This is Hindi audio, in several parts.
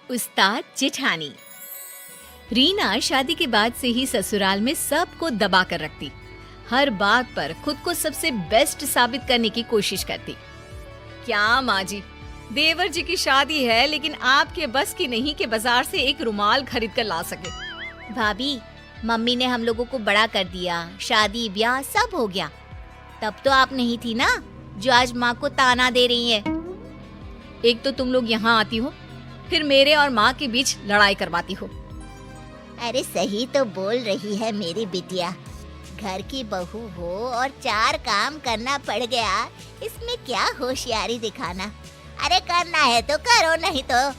उस्ताद जेठानी। रीना शादी के बाद से ही ससुराल में सबको दबा कर रखती। हर बात पर खुद को सबसे बेस्ट साबित करने की कोशिश करती। क्या माँ जी, देवर जी की शादी है लेकिन आपके बस की नहीं कि बाजार से एक रुमाल खरीद कर ला सके। भाभी, मम्मी ने हम लोगों को बड़ा कर दिया, शादी ब्याह सब हो गया। तब तो आप नहीं थी ना, जो आज माँ को ताना दे रही है। एक तो तुम लोग यहाँ आती हो, फिर मेरे और माँ के बीच लड़ाई करवाती हो। अरे सही तो बोल रही है मेरी बिटिया। घर की बहू हो और 4 काम करना पड़ गया, इसमें क्या होशियारी दिखाना। अरे करना है तो करो, नहीं तो।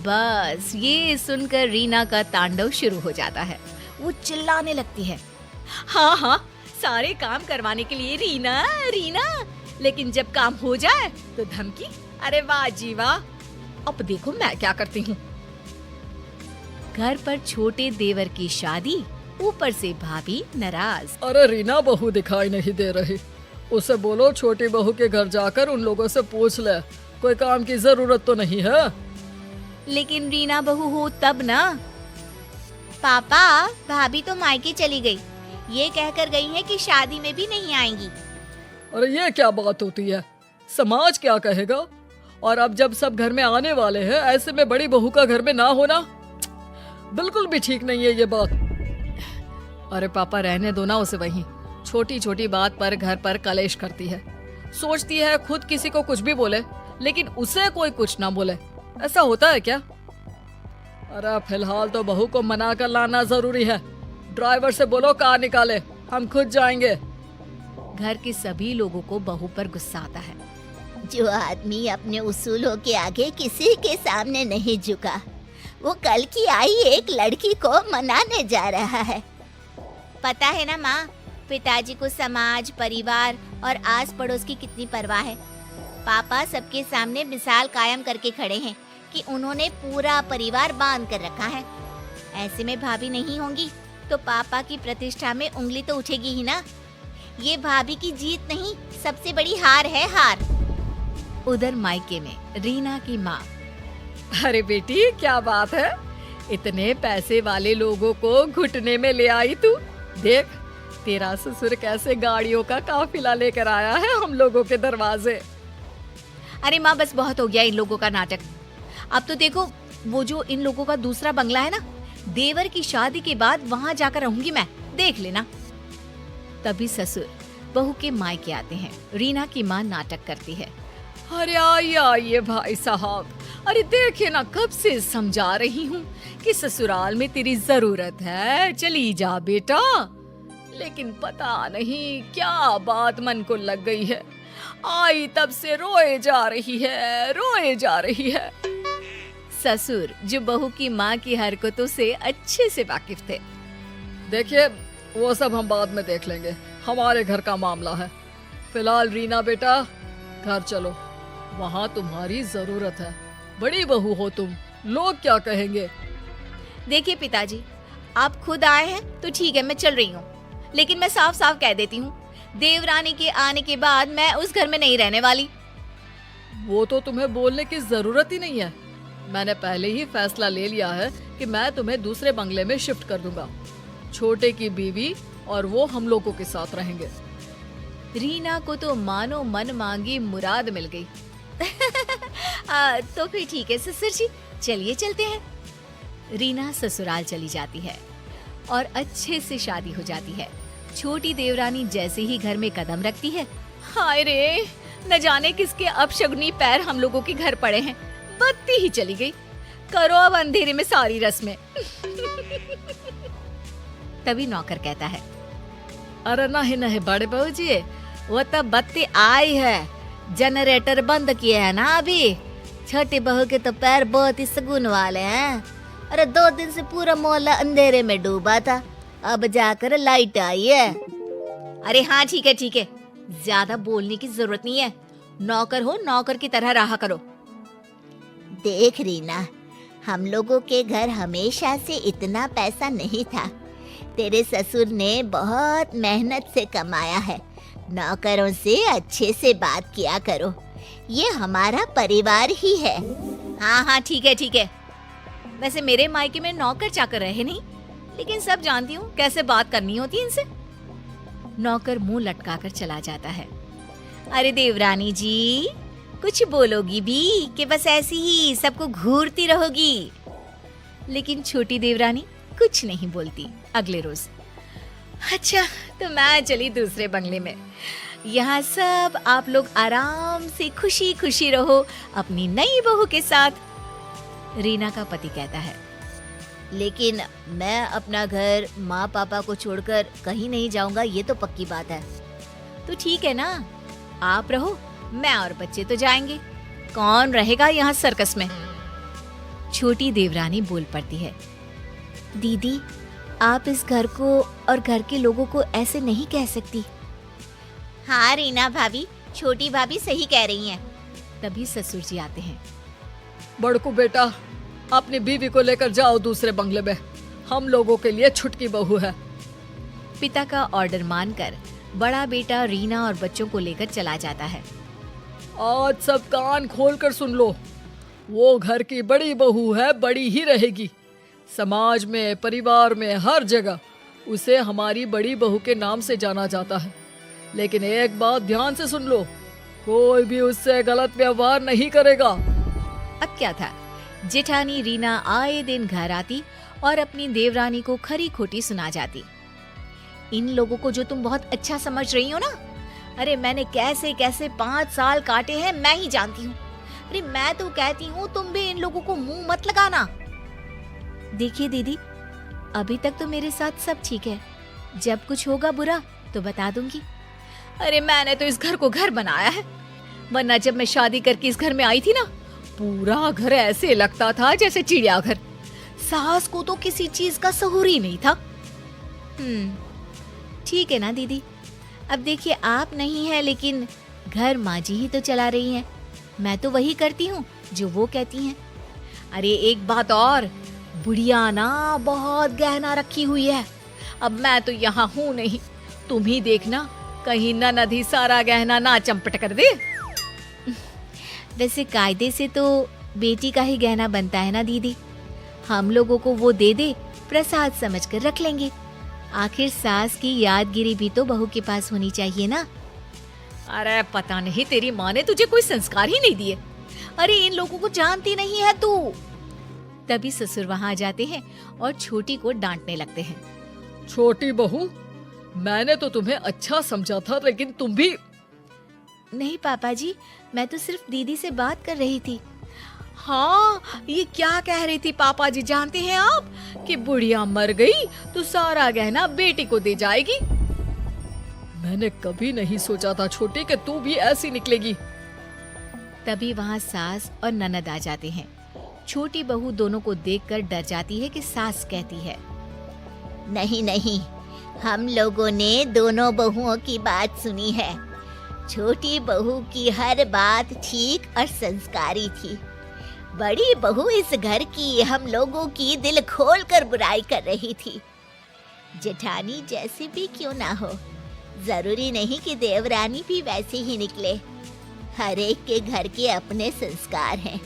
बस ये सुनकर रीना का तांडव शुरू हो जाता है। वो चिल्लाने लगती है, हाँ हाँ, सारे काम करवाने के लिए रीना रीना, लेकिन जब काम हो जाए तो धमकी। अरे वाह जी वाह, अब देखो मैं क्या करती हूँ। घर पर छोटे देवर की शादी, ऊपर से भाभी नाराज। अरे रीना बहू दिखाई नहीं दे रही, उसे बोलो छोटी बहू के घर जाकर उन लोगों से पूछ ले, कोई काम की जरूरत तो नहीं है। लेकिन रीना बहू हो तब ना। पापा, भाभी तो मायके चली गई, ये कहकर गई है कि शादी में भी नहीं आएंगी। अरे ये क्या बात होती है, समाज क्या कहेगा। और अब जब सब घर में आने वाले हैं, ऐसे में बड़ी बहू का घर में ना होना बिल्कुल भी ठीक नहीं है ये बात। अरे पापा रहने दो ना उसे, वहीं छोटी छोटी बात पर घर पर कलेश करती है। सोचती है खुद किसी को कुछ भी बोले लेकिन उसे कोई कुछ ना बोले। ऐसा होता है क्या? अरे फिलहाल तो बहू को मना कर लाना जरूरी है। ड्राइवर से बोलो कार निकाले, हम खुद जाएंगे। घर के सभी लोगों को बहू पर गुस्सा आता है। जो आदमी अपने उसूलों के आगे किसी के सामने नहीं झुका, वो कल की आई एक लड़की को मनाने जा रहा है। पता है ना माँ, पिताजी को समाज, परिवार और आस पड़ोस की कितनी परवाह है। पापा सबके सामने मिसाल कायम करके खड़े हैं कि उन्होंने पूरा परिवार बांध कर रखा है। ऐसे में भाभी नहीं होंगी तो पापा की प्रतिष्ठा में उंगली तो उठेगी ही ना। ये भाभी की जीत नहीं, सबसे बड़ी हार है, हार। उधर मायके में रीना की माँ, अरे बेटी क्या बात है, इतने पैसे वाले लोगों को घुटने में ले आई तू। देख तेरा ससुर कैसे गाड़ियों का काफिला लेकर आया है हम लोगों के दरवाजे। अरे माँ बस बहुत हो गया इन लोगों का नाटक। अब तो देखो वो जो इन लोगों का दूसरा बंगला है ना, देवर की शादी के बाद वहाँ जाकर रहूंगी मैं, देख लेना। तभी ससुर बहू के मायके आते हैं। रीना की माँ नाटक करती है, अरे आइए भाई साहब, अरे देखे ना कब से समझा रही हूँ कि ससुराल में तेरी जरूरत है, चली जा बेटा। लेकिन पता नहीं क्या बात मन को लग गई है, आई तब से रोए जा रही है। ससुर जो बहू की माँ की हरकतों से अच्छे से वाकिफ थे। देखिए वो सब हम बाद में देख लेंगे, हमारे घर का मामला है। फिलहाल रीना बेटा घर चलो, वहाँ तुम्हारी जरूरत है। बड़ी बहू हो तुम, लोग क्या कहेंगे। देखिए पिताजी, आप खुद आए हैं तो ठीक है, मैं चल रही हूँ, लेकिन मैं साफ साफ कह देती हूँ, देवरानी के आने के बाद मैं उस घर में नहीं रहने वाली। वो तो तुम्हें बोलने की जरूरत ही नहीं है। मैंने पहले ही फैसला ले लिया है कि मैं तुम्हें दूसरे बंगले में शिफ्ट कर दूंगा। छोटे की बीवी और वो हम लोगों के साथ रहेंगे। रीना को तो मानो मन मांगी मुराद मिल गई। तो फिर ठीक है ससुर जी, चलिए चलते हैं। रीना ससुराल चली जाती है और अच्छे से शादी हो जाती है। छोटी देवरानी जैसे ही घर में कदम रखती है, हाय रे, न जाने किसके अपशगुनी पैर हम लोगों के घर पड़े हैं। बत्ती ही चली गई, करो अब अंधेरे में सारी रस्में। तभी नौकर कहता है, अरे नहीं बड़े बहू जी, वो तो बत्ती आई है, जनरेटर बंद किए है ना अभी। छोटी बहू के तो पैर बहुत ही सगुन वाले हैं। अरे 2 दिन से पूरा मोहल्ला अंधेरे में डूबा था, अब जाकर लाइट आई है। अरे हाँ ठीक है, ज्यादा बोलने की जरूरत नहीं है। नौकर हो, नौकर की तरह रहा करो। देख रीना, हम लोगों के घर हमेशा से इतना पैसा नहीं था। तेरे ससुर ने बहुत मेहनत से कमाया है। नौकरों से अच्छे से बात किया करो, ये हमारा परिवार ही है। हाँ ठीक है, वैसे मेरे मायके में नौकर चाकर रहे नहीं, लेकिन सब जानती हूँ कैसे बात करनी होती है इनसे। नौकर मुंह लटकाकर चला जाता है। अरे देवरानी जी, कुछ बोलोगी भी कि बस ऐसी ही सबको घूरती रहोगी? लेकिन छोटी देवरानी कुछ नहीं बोलती। अगले रोज, अच्छा तो मैं चली दूसरे बंगले में। यहाँ सब आप लोग आराम से खुशी खुशी रहो अपनी नई बहू के साथ। रीना का पति कहता है, लेकिन मैं अपना घर माँ पापा को छोड़कर कहीं नहीं जाऊंगा, ये तो पक्की बात है। तो ठीक है ना, आप रहो, मैं और बच्चे तो जाएंगे। कौन रहेगा यहाँ सर्कस में? छोटी देवरानी बोल पड़ती है, दीदी आप इस घर को और घर के लोगों को ऐसे नहीं कह सकती। हाँ रीना भाभी, छोटी भाभी सही कह रही हैं। तभी ससुर जी आते हैं। बड़कू बेटा, अपनी बीवी को लेकर जाओ दूसरे बंगले में, हम लोगों के लिए छुटकी बहू है। पिता का ऑर्डर मानकर बड़ा बेटा रीना और बच्चों को लेकर चला जाता है। आज सब कान खोलकर सुन लो, वो घर की बड़ी बहू है, बड़ी ही रहेगी। समाज में, परिवार में, हर जगह उसे हमारी बड़ी बहू के नाम से जाना जाता है। लेकिन एक बात ध्यान से सुन लो, कोई भी उससे गलत व्यवहार नहीं करेगा। अब क्या था, जेठानी रीना आए दिन घर आती और अपनी देवरानी को खरी खोटी सुना जाती। इन लोगों को जो तुम बहुत अच्छा समझ रही हो ना, अरे मैंने कैसे कैसे 5 साल काटे हैं मैं ही जानती हूँ। अरे मैं तो कहती हूँ तुम भी इन लोगों को मुंह मत लगाना। देखिए दीदी, अभी तक तो मेरे साथ सब ठीक है, जब कुछ होगा बुरा तो बता दूंगी। अरे मैंने तो इस घर को घर बनाया है, वरना जब मैं शादी करके इस घर में आई थी ना, पूरा घर ऐसे लगता था जैसे चिड़ियाघर। सास को तो किसी चीज का सहूर ही नहीं था। ठीक है ना दीदी, अब देखिए आप नहीं है, लेकिन घर माँ जी ही तो चला रही हैं। मैं तो वही करती हूँ जो वो कहती हैं। अरे एक बात और, बुढ़िया ना बहुत गहना रखी हुई है। अब मैं तो यहाँ हूँ नहीं, तुम ही देखना कहीं ननद ही सारा गहना ना चंपट कर दे। वैसे कायदे से तो बेटी का ही गहना बनता है ना दीदी, हम लोगों को वो दे दे, प्रसाद समझकर रख लेंगे। आखिर सास की यादगिरी भी तो बहू के पास होनी चाहिए ना। अरे पता नहीं तेरी माँ ने तुझे कोई संस्कार ही नहीं दिए। अरे इन लोगों को जानती नहीं है तू। तभी ससुर वहां आ जाते हैं और छोटी को डांटने लगते हैं। छोटी बहू, मैंने तो तुम्हें अच्छा समझा था, लेकिन तुम भी। नहीं पापा जी, मैं तो सिर्फ दीदी से बात कर रही थी। हाँ, ये क्या कह रही थी पापा जी जानते हैं आप, कि बुढ़िया मर गई तो सारा गहना बेटी को दे जाएगी। मैंने कभी नहीं सोचा था छोटी कि तू भी ऐसी निकलेगी। तभी वहाँ सास और ननद आ जाते हैं। छोटी बहू दोनों को देखकर डर जाती है कि सास कहती है, नहीं नहीं, हम लोगों ने दोनों बहुओं की बात सुनी है। छोटी बहू की हर बात ठीक और संस्कारी थी। बड़ी बहू इस घर की हम लोगों की दिल खोल कर बुराई कर रही थी। जेठानी जैसी भी क्यों ना हो, जरूरी नहीं कि देवरानी भी वैसे ही निकले। हर एक के घर के अपने संस्कार हैं।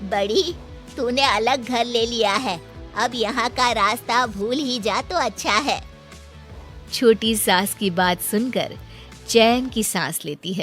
बड़ी, तूने अलग घर ले लिया है, अब यहाँ का रास्ता भूल ही जा तो अच्छा है। छोटी सास की बात सुनकर चैन की सांस लेती है।